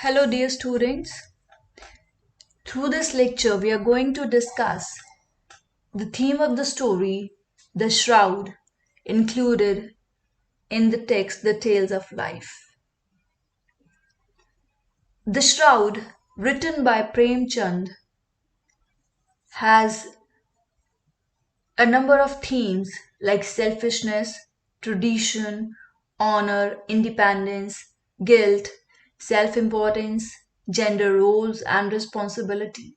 Hello, dear students. Through this lecture, we are going to discuss the theme of the story, the shroud, included in the text, The Tales of Life. The Shroud, written by Prem Chand, has a number of themes like selfishness, tradition, honor, independence, guilt, self importance, gender roles, and responsibility.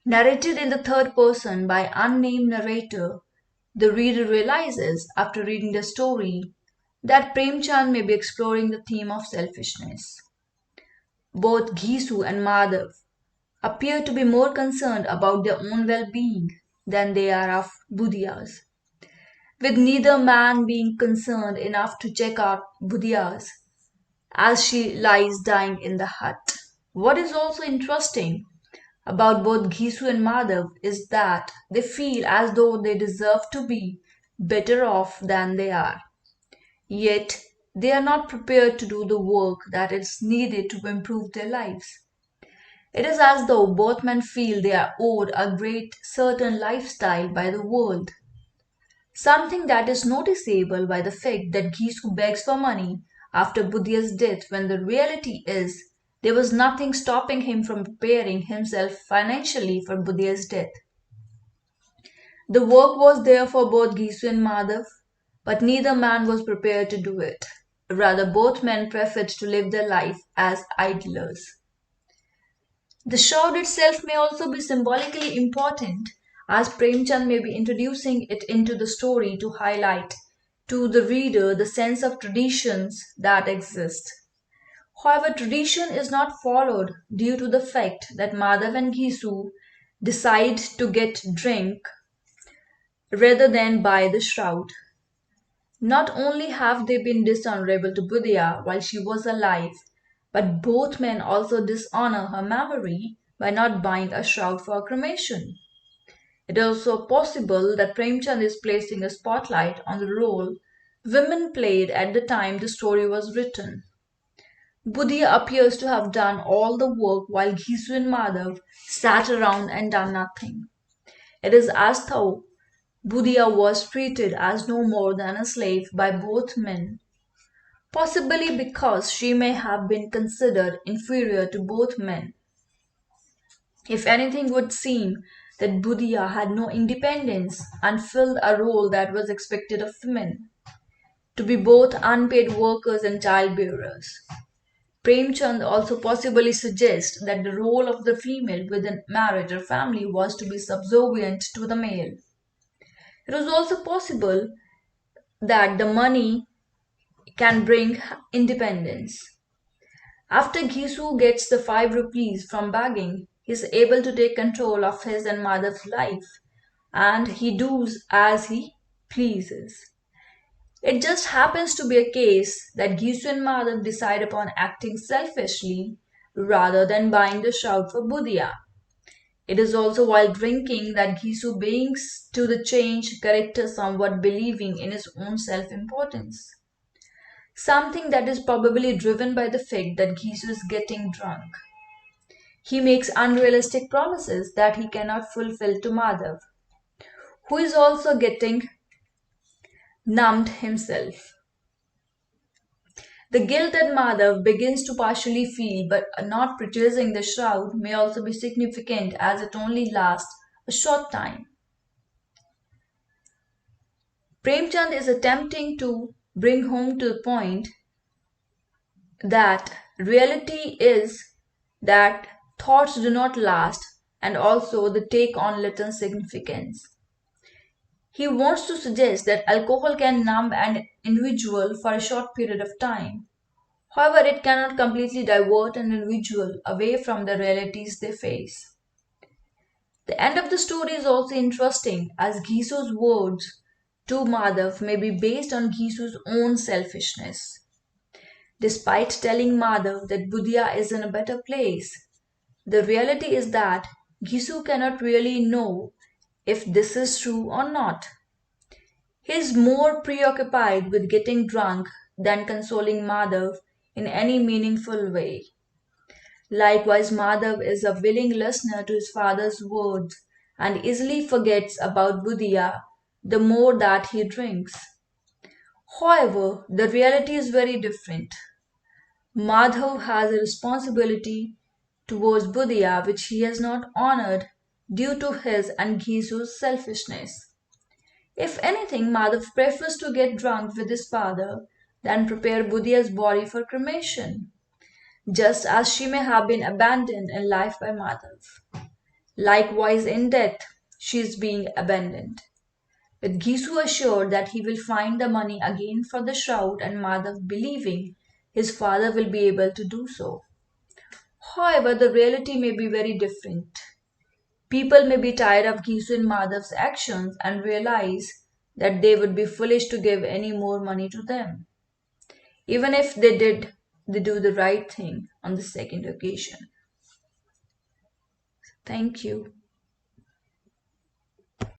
Narrated in the third person by unnamed narrator, the reader realizes after reading the story that Premchand may be exploring the theme of selfishness. Both Ghisu and Madhav appear to be more concerned about their own well being than they are of Budhia's, with neither man being concerned enough to check out Budhia's as she lies dying in the hut. What is also interesting about both Ghisu and Madhav is that they feel as though they deserve to be better off than they are. Yet, they are not prepared to do the work that is needed to improve their lives. It is as though both men feel they are owed a great certain lifestyle by the world. Something that is noticeable by the fact that Ghisu begs for money after Budhya's death when the reality is there was nothing stopping him from preparing himself financially for Budhya's death. The work was there for both Ghisu and Madhav, but neither man was prepared to do it. Rather, both men preferred to live their life as idlers. The shroud itself may also be symbolically important, as Premchand may be introducing it into the story to highlight to the reader the sense of traditions that exist. However, tradition is not followed due to the fact that Madhav and Ghisu decide to get drink rather than buy the shroud. Not only have they been dishonorable to Budhya while she was alive, but both men also dishonor her memory by not buying a shroud for cremation. It is also possible that Premchand is placing a spotlight on the role women played at the time the story was written. Budhya appears to have done all the work while Ghisu and Madhav sat around and done nothing. It is as though Budhya was treated as no more than a slave by both men, possibly because she may have been considered inferior to both men. If anything would seem that Budhya had no independence and filled a role that was expected of women, to be both unpaid workers and childbearers. Premchand also possibly suggests that the role of the female within marriage or family was to be subservient to the male. It was also possible that the money can bring independence. After Ghisu gets the 5 rupees from begging, he is able to take control of his and Madhav's life, and he does as he pleases. It just happens to be a case that Ghisu and Madhav decide upon acting selfishly rather than buying the shroud for Budhya. It is also while drinking that Ghisu brings to the change character somewhat believing in his own self-importance. Something that is probably driven by the fact that Ghisu is getting drunk. He makes unrealistic promises that he cannot fulfill to Madhav, who is also getting numbed himself. The guilt that Madhav begins to partially feel but not purchasing the shroud may also be significant as it only lasts a short time. Premchand is attempting to bring home to the point that reality is that thoughts do not last and also they take on little significance. He wants to suggest that alcohol can numb an individual for a short period of time. However, it cannot completely divert an individual away from the realities they face. The end of the story is also interesting as Gisu's words to Madhav may be based on Gisu's own selfishness. Despite telling Madhav that Budhya is in a better place, the reality is that Gisu cannot really know if this is true or not. He is more preoccupied with getting drunk than consoling Madhav in any meaningful way. Likewise, Madhav is a willing listener to his father's words and easily forgets about Buddhya the more that he drinks. However, the reality is very different. Madhav has a responsibility towards Buddhya which he has not honored due to his and Gisu's selfishness. If anything, Madhav prefers to get drunk with his father than prepare Buddhia's body for cremation, just as she may have been abandoned in life by Madhav. Likewise, in death, she is being abandoned. With Gisu assured that he will find the money again for the shroud and Madhav believing his father will be able to do so. However, the reality may be very different. People may be tired of Gisu and Madhav's actions and realize that they would be foolish to give any more money to them. Even if they did, they do the right thing on the second occasion. Thank you.